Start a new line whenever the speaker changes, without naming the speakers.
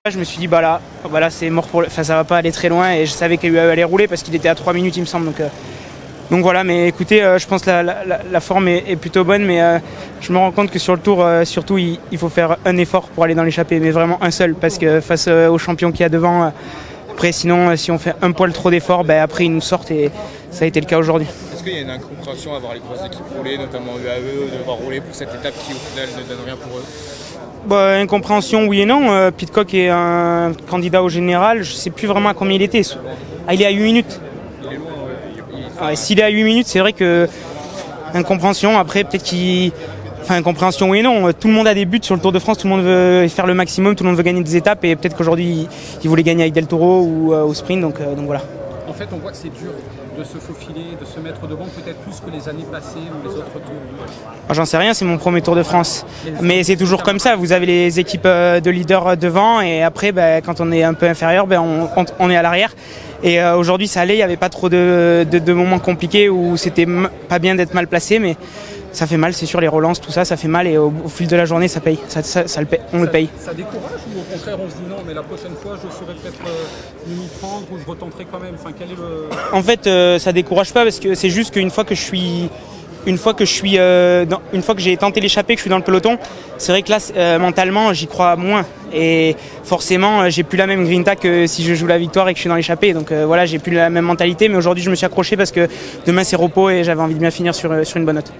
Je me suis dit, bah là c'est mort enfin, ça va pas aller très loin et je savais qu'il allait rouler parce qu'il était à 3 minutes, il me semble. Donc voilà, mais écoutez, je pense que la forme est plutôt bonne, mais je me rends compte que sur le tour, surtout, il faut faire un effort pour aller dans l'échappée, mais vraiment un seul, parce que face aux champions qu'il y a devant, après sinon, si on fait un poil trop d'efforts, après ils nous sortent et ça a été le cas aujourd'hui.
Est-ce qu'il y a une incompréhension à voir les grosses équipes rouler, notamment UAE, de devoir rouler pour cette étape qui au final ne donne rien pour eux?
Incompréhension, oui et non. Pidcock est un candidat au général, je ne sais plus vraiment à combien il était. Il est à 8 minutes.
Il est loin, ouais.
S'il est à 8 minutes, c'est vrai que incompréhension. Après, peut-être qu'il. Enfin, incompréhension, oui et non. Tout le monde a des buts sur le Tour de France, tout le monde veut faire le maximum, tout le monde veut gagner des étapes et peut-être qu'aujourd'hui, il voulait gagner avec Del Toro ou au sprint, donc voilà.
En fait, on voit que c'est dur de se faufiler, de se mettre devant, peut-être plus que les années passées ou les autres tours.
J'en sais rien, c'est mon premier Tour de France. Mais c'est toujours comme ça, vous avez les équipes de leaders devant et après, quand on est un peu inférieur, on est à l'arrière. Et aujourd'hui, ça allait, il n'y avait pas trop de moments compliqués où c'était pas bien d'être mal placé, mais ça fait mal, c'est sûr, les relances, tout ça, ça fait mal et au fil de la journée, ça paye. On le paye.
Ça décourage ou au contraire, on se dit non, mais la prochaine fois, je saurais peut-être m'y prendre ou je retenterai quand même. Enfin, quel est le...
En fait, ça décourage pas parce que c'est juste qu'une fois que j'ai tenté l'échappée, que je suis dans le peloton, c'est vrai que là, mentalement, j'y crois moins. Et forcément, j'ai plus la même grinta que si je joue la victoire et que je suis dans l'échappée. Donc voilà, j'ai plus la même mentalité. Mais aujourd'hui, je me suis accroché parce que demain, c'est repos et j'avais envie de bien finir sur une bonne note.